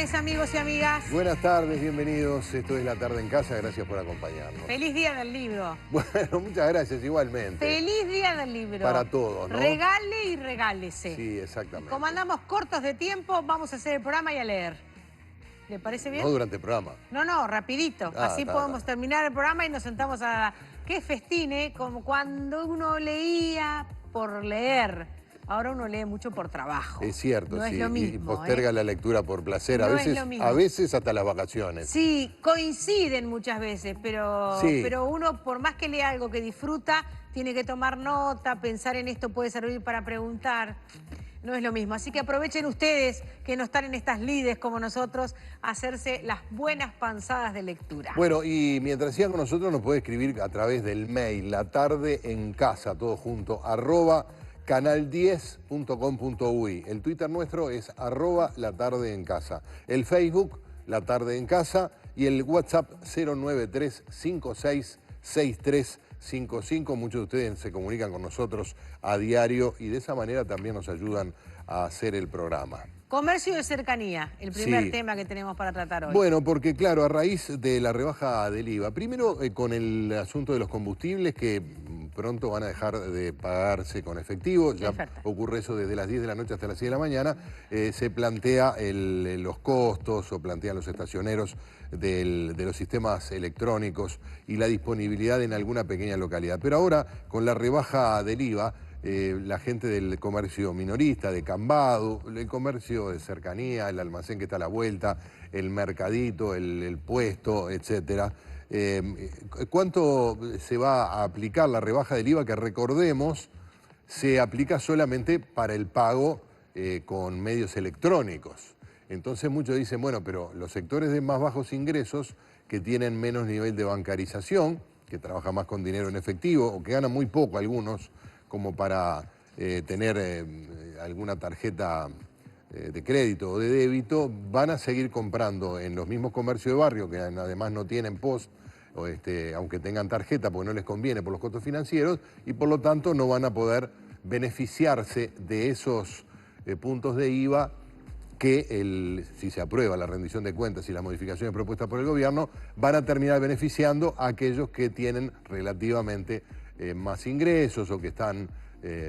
tardes, amigos y amigas. Buenas tardes, bienvenidos. Esto es La Tarde en Casa, gracias por acompañarnos. Feliz Día del Libro. Bueno, muchas gracias, igualmente. Feliz Día del Libro. Para todos, ¿no? Regale y regálese. Sí, exactamente. Como andamos cortos de tiempo, vamos a hacer el programa y a leer. ¿Le parece bien? No durante el programa. No, rapidito. Así podemos está. terminar el programa y nos sentamos a... ¡Qué festín, como cuando uno leía por leer! Ahora uno lee mucho por trabajo. Es cierto, no sí. Es lo mismo, y posterga la lectura por placer. No a es lo mismo. A veces hasta las vacaciones. Sí, coinciden muchas veces, pero uno, por más que lea algo que disfruta, tiene que tomar nota, pensar en esto puede servir para preguntar. No es lo mismo. Así que aprovechen ustedes que no están en estas lides como nosotros, a hacerse las buenas panzadas de lectura. Bueno, y mientras sigan con nosotros nos puede escribir a través del mail, latardeencasa, todo junto, @canal10.com.uy. El Twitter nuestro es @latardeencasa. El Facebook, La Tarde en Casa, y el WhatsApp 093-566355. Muchos de ustedes se comunican con nosotros a diario y de esa manera también nos ayudan a hacer el programa. Comercio de cercanía, el primer tema que tenemos para tratar hoy. Bueno, porque claro, a raíz de la rebaja del IVA, primero con el asunto de los combustibles que pronto van a dejar de pagarse con efectivo, ya ocurre eso desde las 10 de la noche hasta las 6 de la mañana, se plantea los costos o plantean los estacioneros de los sistemas electrónicos y la disponibilidad en alguna pequeña localidad. Pero ahora, con la rebaja del IVA, la gente del comercio minorista, de cambado, el comercio de cercanía, el almacén que está a la vuelta, el mercadito, el puesto, etcétera. ¿Cuánto se va a aplicar la rebaja del IVA? Que recordemos, se aplica solamente para el pago con medios electrónicos. Entonces muchos dicen, bueno, pero los sectores de más bajos ingresos, que tienen menos nivel de bancarización, que trabajan más con dinero en efectivo, o que ganan muy poco algunos, como para tener alguna tarjeta de crédito o de débito, van a seguir comprando en los mismos comercios de barrio, que además no tienen POS, aunque tengan tarjeta, porque no les conviene por los costos financieros, y por lo tanto no van a poder beneficiarse de esos puntos de IVA que, si se aprueba la rendición de cuentas y las modificaciones propuestas por el gobierno, van a terminar beneficiando a aquellos que tienen relativamente más ingresos o que están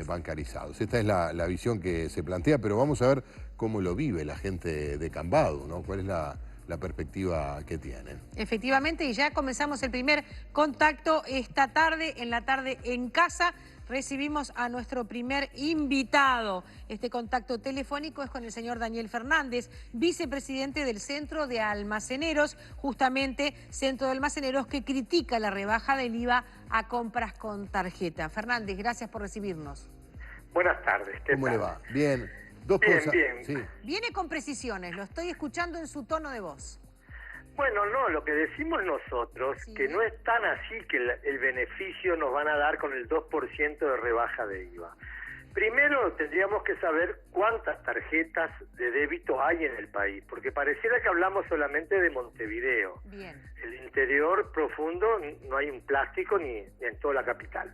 bancarizados. Esta es la visión que se plantea, pero vamos a ver cómo lo vive la gente de Cambado, ¿no? ¿Cuál es la perspectiva que tienen? Efectivamente, y ya comenzamos el primer contacto esta tarde, en La Tarde en Casa. Recibimos a nuestro primer invitado. Este contacto telefónico es con el señor Daniel Fernández, vicepresidente del Centro de Almaceneros, justamente Centro de Almaceneros que critica la rebaja del IVA a compras con tarjeta. Fernández, gracias por recibirnos. Buenas tardes. ¿Cómo le va? Bien. Dos cosas. Bien. Sí. Viene con precisiones, lo estoy escuchando en su tono de voz. Bueno, no, lo que decimos nosotros, que no es tan así que el beneficio nos van a dar con el 2% de rebaja de IVA. Primero tendríamos que saber cuántas tarjetas de débito hay en el país, porque pareciera que hablamos solamente de Montevideo. Bien. El interior profundo no hay un plástico ni en toda la capital.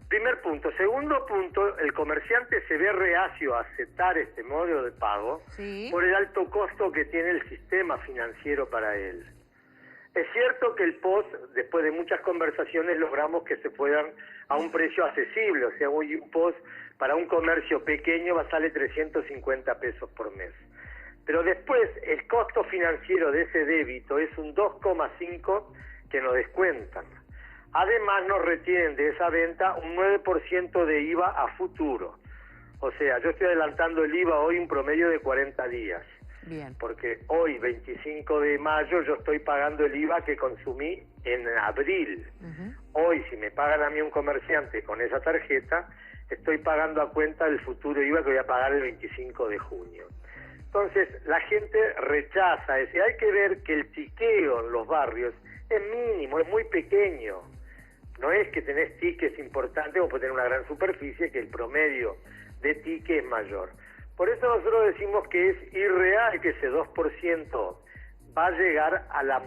Primer punto. Segundo punto, el comerciante se ve reacio a aceptar este modo de pago por el alto costo que tiene el sistema financiero para él. Es cierto que el POS, después de muchas conversaciones, logramos que se puedan a un precio accesible. O sea, hoy un POS para un comercio pequeño va a salir 350 pesos por mes. Pero después, el costo financiero de ese débito es un 2,5 que nos descuentan. Además nos retienen de esa venta un 9% de IVA a futuro. O sea, yo estoy adelantando el IVA hoy un promedio de 40 días. Bien. Porque hoy, 25 de mayo, yo estoy pagando el IVA que consumí en abril. Hoy, si me pagan a mí un comerciante con esa tarjeta, estoy pagando a cuenta el futuro IVA que voy a pagar el 25 de junio. Entonces, la gente rechaza ese. Hay que ver que el tiqueo en los barrios es mínimo, es muy pequeño. No es que tenés tickets importantes o puedes tener una gran superficie, que el promedio de ticket es mayor. Por eso nosotros decimos que es irreal que ese 2% va a llegar a la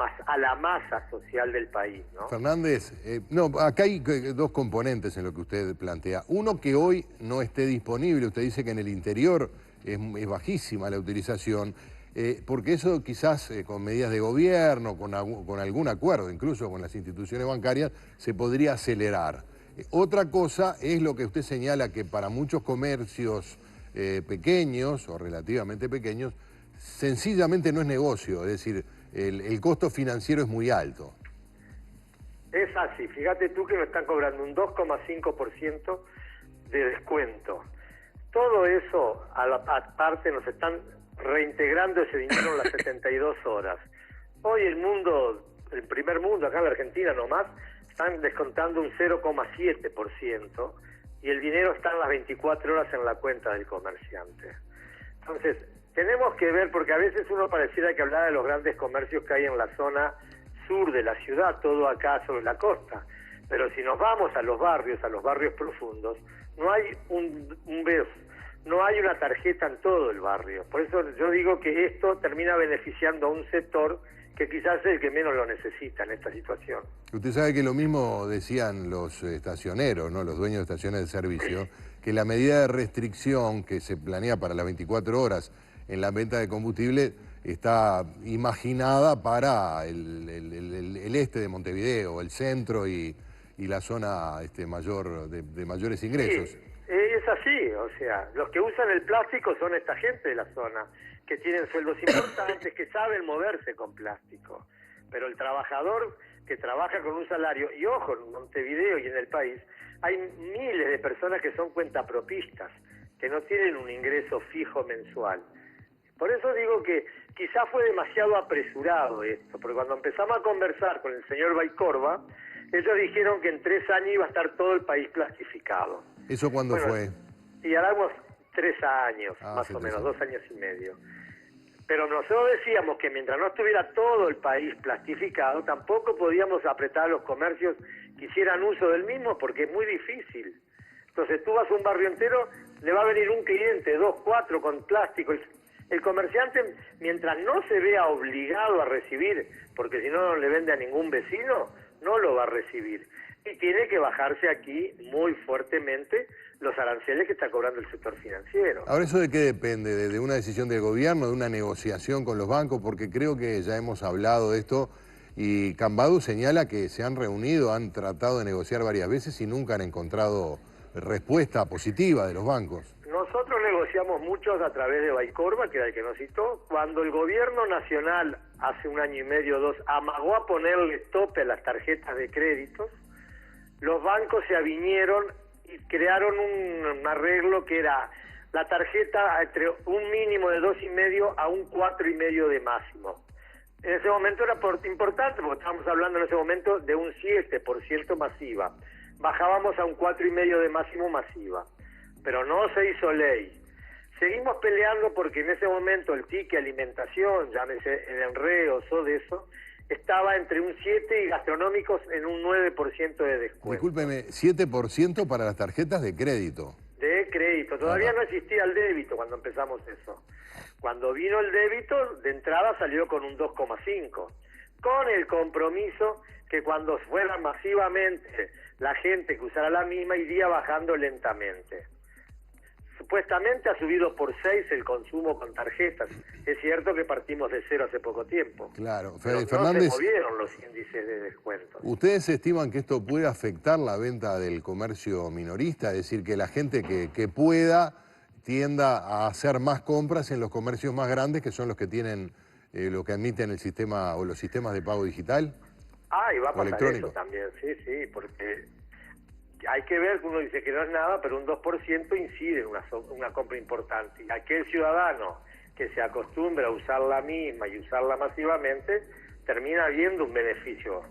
masa social del país, ¿no? Fernández, acá hay dos componentes en lo que usted plantea. Uno, que hoy no esté disponible. Usted dice que en el interior es bajísima la utilización. porque eso quizás con medidas de gobierno, con algún acuerdo, incluso con las instituciones bancarias, se podría acelerar. Otra cosa es lo que usted señala, que para muchos comercios pequeños o relativamente pequeños, sencillamente no es negocio, es decir, el costo financiero es muy alto. Es así, fíjate tú que me están cobrando un 2,5% de descuento. Todo eso, aparte, nos están reintegrando ese dinero en las 72 horas. Hoy el primer mundo, acá en la Argentina nomás, están descontando un 0,7% y el dinero está en las 24 horas en la cuenta del comerciante. Entonces, tenemos que ver, porque a veces uno pareciera que hablar de los grandes comercios que hay en la zona sur de la ciudad, todo acá sobre la costa, pero si nos vamos a los barrios profundos, no hay no hay una tarjeta en todo el barrio. Por eso yo digo que esto termina beneficiando a un sector que quizás es el que menos lo necesita en esta situación. Usted sabe que lo mismo decían los estacioneros, ¿no? Los dueños de estaciones de servicio, que la medida de restricción que se planea para las 24 horas en la venta de combustible está imaginada para el este de Montevideo, el centro y la zona mayor de mayores ingresos. Sí, es así, o sea, los que usan el plástico son esta gente de la zona, que tienen sueldos importantes, que saben moverse con plástico. Pero el trabajador que trabaja con un salario, y ojo, en Montevideo y en el país, hay miles de personas que son cuentapropistas, que no tienen un ingreso fijo mensual. Por eso digo que quizás fue demasiado apresurado esto, porque cuando empezamos a conversar con el señor Baicorba, ellos dijeron que en 3 años iba a estar todo el país plastificado. ¿Eso cuándo fue? Y hablamos 3 años, más o menos, 2 años y medio. Pero nosotros decíamos que mientras no estuviera todo el país plastificado, tampoco podíamos apretar a los comercios que hicieran uso del mismo, porque es muy difícil. Entonces tú vas a un barrio entero, le va a venir un cliente, 2, 4 con plástico. El comerciante, mientras no se vea obligado a recibir, porque si no, no le vende a ningún vecino, no lo va a recibir. Y tiene que bajarse aquí muy fuertemente los aranceles que está cobrando el sector financiero. Ahora, ¿eso de qué depende? ¿De una decisión del gobierno, de una negociación con los bancos? Porque creo que ya hemos hablado de esto y Cambadu señala que se han reunido, han tratado de negociar varias veces y nunca han encontrado respuesta positiva de los bancos. Nosotros negociamos muchos a través de Baicorba, que era el que nos citó. Cuando el gobierno nacional, hace 1 año y medio, 2, amagó a ponerle tope a las tarjetas de créditos, los bancos se avinieron y crearon un arreglo que era la tarjeta entre un mínimo de 2,5 a un 4,5 de máximo. En ese momento era importante, porque estábamos hablando en ese momento de un 7% masiva. Bajábamos a un 4,5 de máximo masiva, pero no se hizo ley. Seguimos peleando porque en ese momento el ticket alimentación, llámese el enreo, todo eso, estaba entre un 7 y gastronómicos en un 9% de descuento. Discúlpeme, 7% para las tarjetas de crédito. De crédito. Todavía no existía el débito cuando empezamos eso. Cuando vino el débito, de entrada salió con un 2,5. Con el compromiso que cuando fuera masivamente la gente que usara la misma iría bajando lentamente. Supuestamente ha subido por 6 el consumo con tarjetas. Es cierto que partimos de 0 hace poco tiempo. Claro, pero Fernández, no se movieron los índices de descuento. ¿Ustedes estiman que esto puede afectar la venta del comercio minorista? Es decir, que la gente que pueda tienda a hacer más compras en los comercios más grandes, que son los que tienen, lo que admiten el sistema o los sistemas de pago digital. Y va a pasar eso también, sí, porque hay que ver, uno dice que no es nada, pero un 2% incide en una compra importante. Y aquel ciudadano que se acostumbra a usar la misma y usarla masivamente, termina viendo un beneficio.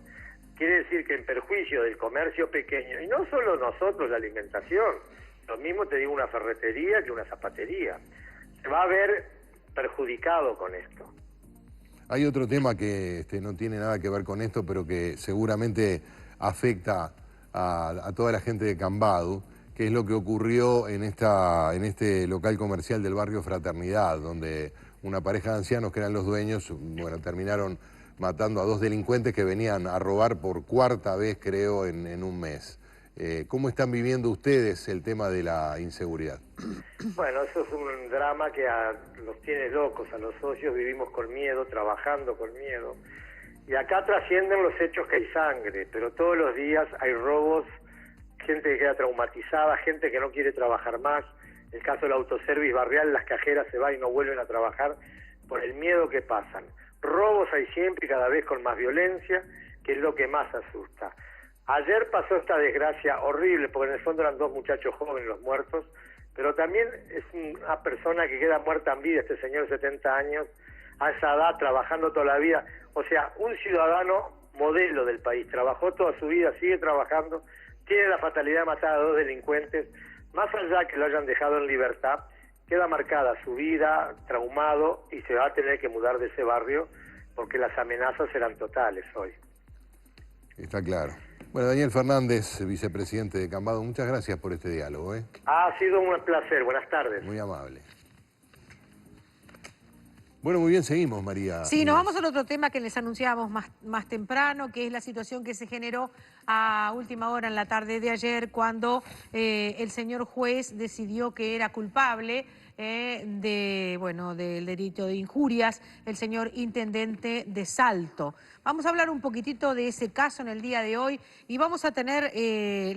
Quiere decir que en perjuicio del comercio pequeño, y no solo nosotros, la alimentación, lo mismo te digo una ferretería que una zapatería, se va a ver perjudicado con esto. Hay otro tema que no tiene nada que ver con esto, pero que seguramente afecta a toda la gente de Cambadu, que es lo que ocurrió en este local comercial del barrio Fraternidad, donde una pareja de ancianos que eran los dueños, terminaron matando a 2 delincuentes que venían a robar por 4ª vez, creo, en un mes. ¿Cómo están viviendo ustedes el tema de la inseguridad? Bueno, eso es un drama que los tiene locos, a los socios vivimos con miedo, trabajando con miedo. Y acá trascienden los hechos que hay sangre, pero todos los días hay robos, gente que queda traumatizada, gente que no quiere trabajar más. El caso del autoservice barrial, las cajeras se van y no vuelven a trabajar por el miedo que pasan. Robos hay siempre y cada vez con más violencia, que es lo que más asusta. Ayer pasó esta desgracia horrible, porque en el fondo eran 2 muchachos jóvenes los muertos, pero también es una persona que queda muerta en vida, este señor de 70 años, a esa edad, trabajando toda la vida. O sea, un ciudadano modelo del país, trabajó toda su vida, sigue trabajando, tiene la fatalidad de matar a 2 delincuentes, más allá que lo hayan dejado en libertad, queda marcada su vida, traumado, y se va a tener que mudar de ese barrio, porque las amenazas eran totales hoy. Está claro. Bueno, Daniel Fernández, vicepresidente de Cambados, muchas gracias por este diálogo. Ha sido un placer, buenas tardes. Muy amable. Bueno, muy bien, seguimos, María. Sí, nos vamos al otro tema que les anunciábamos más temprano, que es la situación que se generó a última hora en la tarde de ayer, cuando el señor juez decidió que era culpable del delito de injurias, el señor intendente de Salto. Vamos a hablar un poquitito de ese caso en el día de hoy y vamos a tener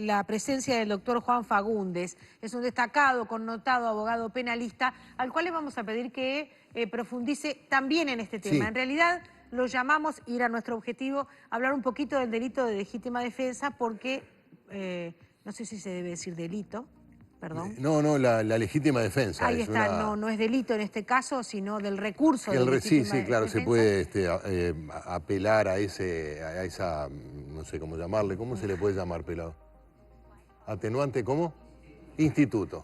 la presencia del doctor Juan Fagundes. Es un destacado, connotado abogado penalista, al cual le vamos a pedir que profundice también en este tema. Sí. En realidad lo llamamos, y era nuestro objetivo, hablar un poquito del delito de legítima defensa, porque no sé si se debe decir delito. Perdón. No, la legítima defensa. Ahí está, no es delito en este caso, sino del recurso de legítima Sí, claro, defensa. Se puede apelar a esa, no sé cómo llamarle, ¿cómo se le puede llamar, pelado? ¿Atenuante cómo? Instituto.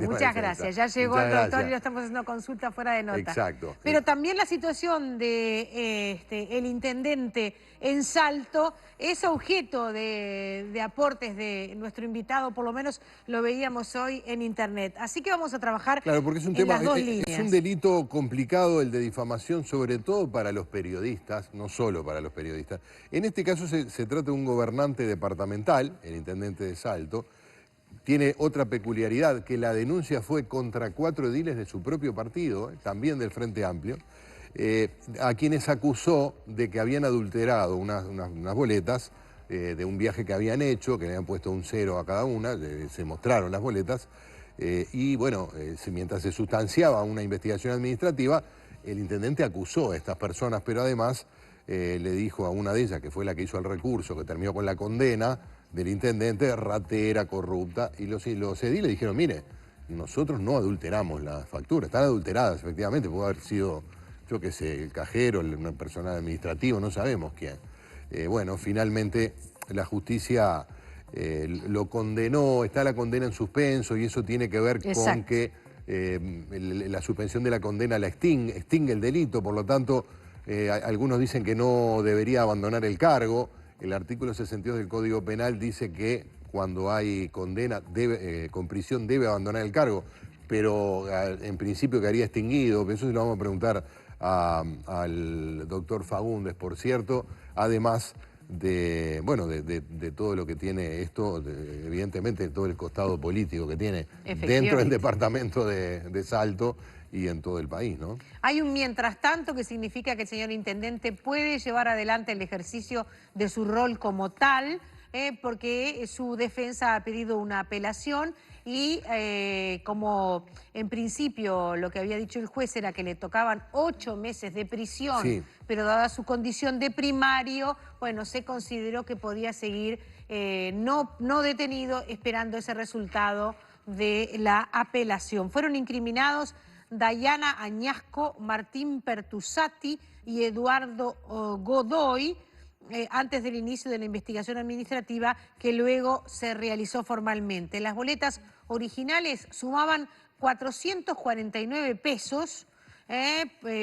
Muchas gracias. Ya llegó el doctor y lo estamos haciendo consulta fuera de nota. Exacto. Pero también la situación de el intendente en Salto es objeto de aportes de nuestro invitado, por lo menos lo veíamos hoy en internet. Así que vamos a trabajar porque es un en las dos líneas. Es un delito complicado el de difamación, sobre todo para los periodistas, no solo para los periodistas. En este caso se trata de un gobernante departamental, el intendente de Salto. Tiene otra peculiaridad, que la denuncia fue contra 4 ediles de su propio partido, también del Frente Amplio, a quienes acusó de que habían adulterado unas boletas de un viaje que habían hecho, que le habían puesto un 0 a cada una, se mostraron las boletas, y bueno, mientras se sustanciaba una investigación administrativa, el intendente acusó a estas personas, pero además le dijo a una de ellas, que fue la que hizo el recurso, que terminó con la condena del intendente, ratera, corrupta, y los ediles dijeron, mire, nosotros no adulteramos las facturas, están adulteradas, efectivamente, puede haber sido, yo qué sé, el cajero, el personal administrativo, no sabemos quién. Bueno, finalmente la justicia lo condenó, está la condena en suspenso, y eso tiene que ver con que la suspensión de la condena la extingue el delito, por lo tanto, algunos dicen que no debería abandonar el cargo. El artículo 62 del Código Penal dice que cuando hay condena con prisión debe abandonar el cargo, pero en principio quedaría extinguido. Eso se lo vamos a preguntar al doctor Fagundes, por cierto, además de todo lo que tiene esto, evidentemente todo el costado político que tiene dentro del departamento de Salto y en todo el país, ¿no? Hay un mientras tanto que significa que el señor intendente puede llevar adelante el ejercicio de su rol como tal, porque su defensa ha pedido una apelación y como en principio lo que había dicho el juez era que le tocaban 8 meses de prisión, pero dada su condición de primario, bueno, se consideró que podía seguir no detenido, esperando ese resultado de la apelación. Fueron incriminados Dayana Añasco, Martín Pertusati y Eduardo Godoy, antes del inicio de la investigación administrativa que luego se realizó formalmente. Las boletas originales sumaban 449 pesos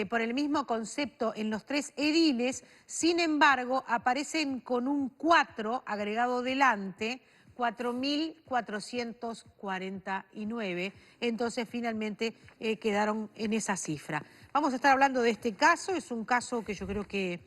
por el mismo concepto en los 3 ediles, sin embargo aparecen con un 4 agregado delante, 4.449, entonces finalmente quedaron en esa cifra. Vamos a estar hablando de este caso, es un caso que yo creo que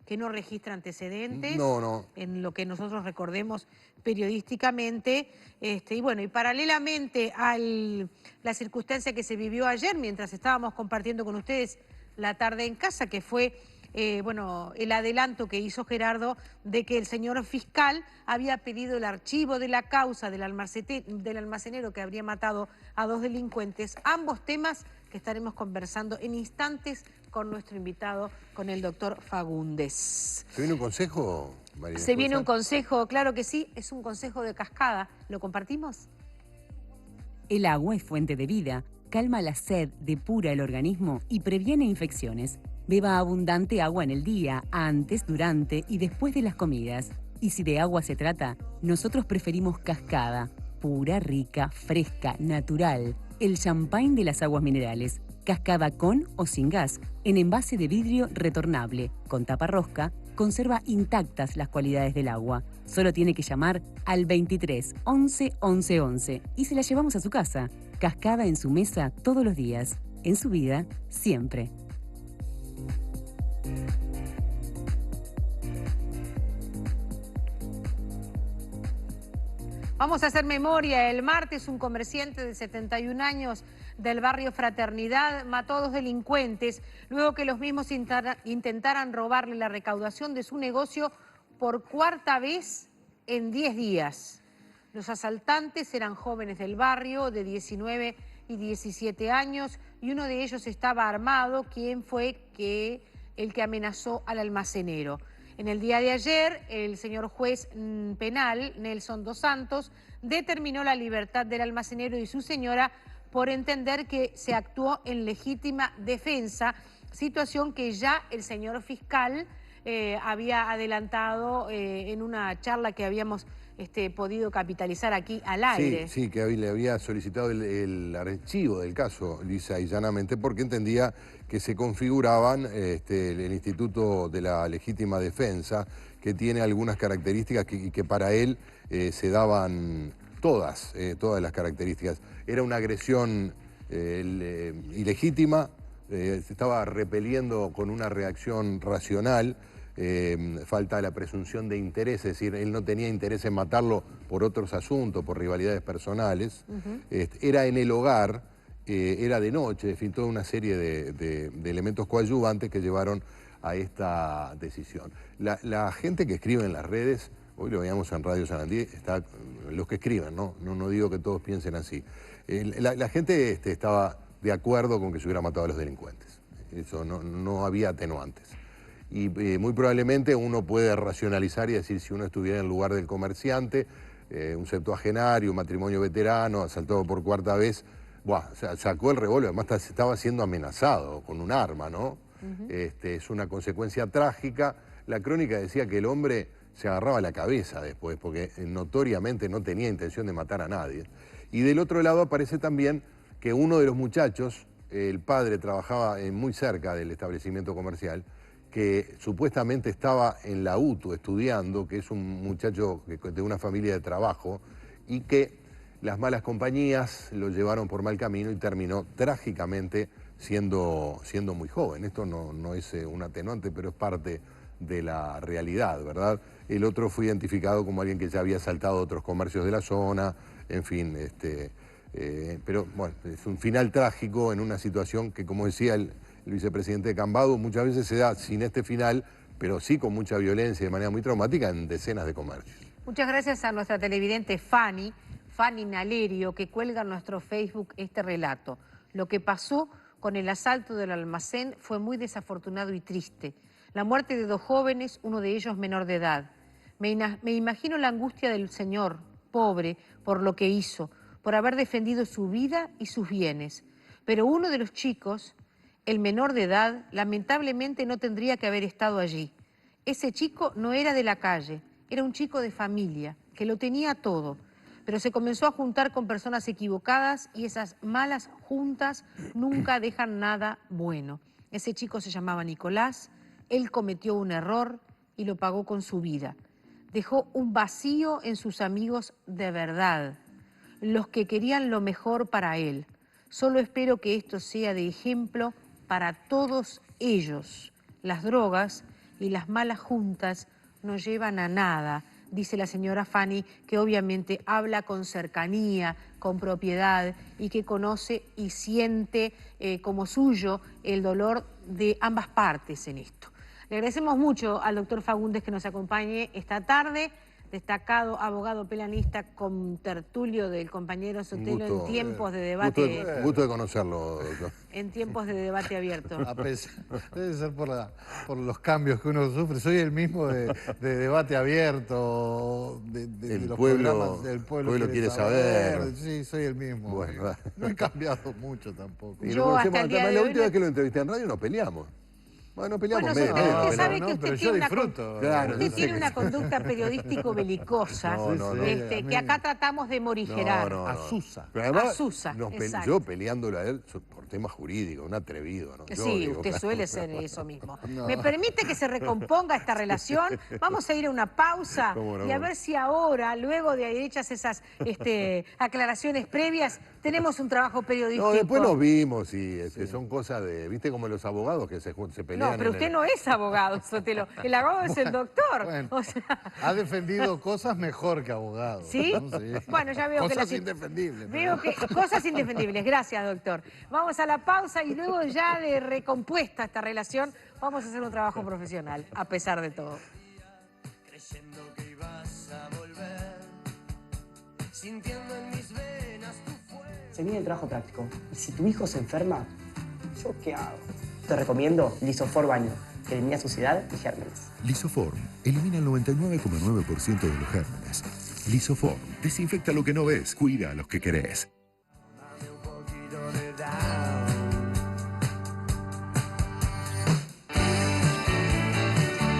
que no registra antecedentes. No. En lo que nosotros recordemos periodísticamente. Y bueno, y paralelamente a la circunstancia que se vivió ayer, mientras estábamos compartiendo con ustedes la tarde en casa, que fue el adelanto que hizo Gerardo de que el señor fiscal había pedido el archivo de la causa del almacenero que habría matado a 2 delincuentes. Ambos temas que estaremos conversando en instantes con nuestro invitado, con el doctor Fagundes. ¿Se viene un consejo, María? Se viene un consejo, claro que sí, es un consejo de cascada. ¿Lo compartimos? El agua es fuente de vida, calma la sed, depura el organismo y previene infecciones. Beba abundante agua en el día, antes, durante y después de las comidas. Y si de agua se trata, nosotros preferimos Cascada, pura, rica, fresca, natural. El champagne de las aguas minerales. Cascada con o sin gas, en envase de vidrio retornable, con tapa rosca, conserva intactas las cualidades del agua. Solo tiene que llamar al 23 11 11 11 y se la llevamos a su casa. Cascada en su mesa todos los días, en su vida siempre. Vamos a hacer memoria. El martes un comerciante de 71 años del barrio Fraternidad mató a 2 delincuentes luego que los mismos intentaran robarle la recaudación de su negocio por 4ª vez en 10 días. Los asaltantes eran jóvenes del barrio de 19 y 17 años y uno de ellos estaba armado, quien fue el que amenazó al almacenero. En el día de ayer, el señor juez penal, Nelson Dos Santos, determinó la libertad del almacenero y su señora por entender que se actuó en legítima defensa, situación que ya el señor fiscal había adelantado en una charla que habíamos podido capitalizar aquí al aire. Sí, que le había solicitado el archivo del caso, lisa y llanamente, porque entendía que se configuraban el Instituto de la Legítima Defensa, que tiene algunas características y que para él se daban todas las características. Era una agresión ilegítima, se estaba repeliendo con una reacción racional. Falta la presunción de interés, es decir, él no tenía interés en matarlo por otros asuntos, por rivalidades personales. Era en el hogar, era de noche, en fin, toda una serie de elementos coadyuvantes que llevaron a esta decisión. La gente que escribe en las redes, hoy lo veíamos en Radio Sarandí, está los que escriben, ¿no? No digo que todos piensen así. La gente estaba de acuerdo con que se hubiera matado a los delincuentes. Eso no había atenuantes. Y muy probablemente uno puede racionalizar y decir, si uno estuviera en el lugar del comerciante, un septuagenario, un matrimonio veterano, asaltado por 4ª vez, sacó el revólver, además estaba siendo amenazado con un arma, ¿no? Es una consecuencia trágica. La crónica decía que el hombre se agarraba la cabeza después, porque notoriamente no tenía intención de matar a nadie. Y del otro lado aparece también que uno de los muchachos, el padre trabajaba muy cerca del establecimiento comercial, que supuestamente estaba en la UTU estudiando, que es un muchacho de una familia de trabajo, y que las malas compañías lo llevaron por mal camino y terminó trágicamente siendo muy joven. Esto no es un atenuante, pero es parte de la realidad, ¿verdad? El otro fue identificado como alguien que ya había asaltado otros comercios de la zona, en fin, pero bueno, es un final trágico en una situación que, como decía el vicepresidente de Cambados, muchas veces se da sin este final, pero sí con mucha violencia y de manera muy traumática en decenas de comercios. Muchas gracias a nuestra televidente Fanny Nalerio, que cuelga en nuestro Facebook este relato. Lo que pasó con el asalto del almacén fue muy desafortunado y triste. La muerte de 2 jóvenes, uno de ellos menor de edad. Me imagino la angustia del señor, pobre, por lo que hizo, por haber defendido su vida y sus bienes. Pero uno de los chicos, el menor de edad, lamentablemente no tendría que haber estado allí. Ese chico no era de la calle, era un chico de familia, que lo tenía todo, pero se comenzó a juntar con personas equivocadas y esas malas juntas nunca dejan nada bueno. Ese chico se llamaba Nicolás, él cometió un error y lo pagó con su vida. Dejó un vacío en sus amigos de verdad, los que querían lo mejor para él. Solo espero que esto sea de ejemplo para todos ellos. Las drogas y las malas juntas no llevan a nada, dice la señora Fanny, que obviamente habla con cercanía, con propiedad y que conoce y siente como suyo el dolor de ambas partes en esto. Le agradecemos mucho al doctor Fagundes que nos acompañe esta tarde, destacado abogado pelanista con tertulio del compañero Sotelo en tiempos de debate. Gusto de conocerlo, doctor. En tiempos de debate abierto. Debe ser por los cambios que uno sufre. Soy el mismo de debate abierto, de los programas del pueblo quiere saber. Sí, soy el mismo. Bueno, no he cambiado mucho tampoco. Yo hasta el día de la hoy última vez que lo entrevisté en radio nos peleamos. Bueno, peleamos medio. Usted sabe que usted tiene disfruto. tiene una conducta periodístico-belicosa, que acá tratamos de morigerar. Azusa. Pero además, Azusa, yo peleándolo a él por temas jurídicos, un atrevido, ¿no? Sí, usted suele ser eso mismo. ¿Me permite que se recomponga esta relación? Vamos a ir a una pausa y a ver si ahora, luego de hechas esas aclaraciones previas, tenemos un trabajo periodístico. No, después nos vimos y son cosas de, viste, como los abogados que se pelean. No, pero usted no es abogado, Sotelo. El abogado es el doctor. Bueno, o sea... ha defendido cosas mejor que abogado. ¿Sí? ¿No? Sí. Bueno, ya veo cosas que... indefendibles. Veo que cosas indefendibles. Gracias, doctor. Vamos a la pausa y luego ya de recompuesta esta relación, vamos a hacer un trabajo profesional, a pesar de todo. Creyendo que ibas a volver, sintiendo en mis venas tu fuego. Se viene el trabajo práctico. Y si tu hijo se enferma, ¿yo qué hago? Te recomiendo Lisoform Baño, que elimina suciedad y gérmenes. Lisoform elimina el 99,9% de los gérmenes. Lisoform desinfecta lo que no ves, cuida a los que querés.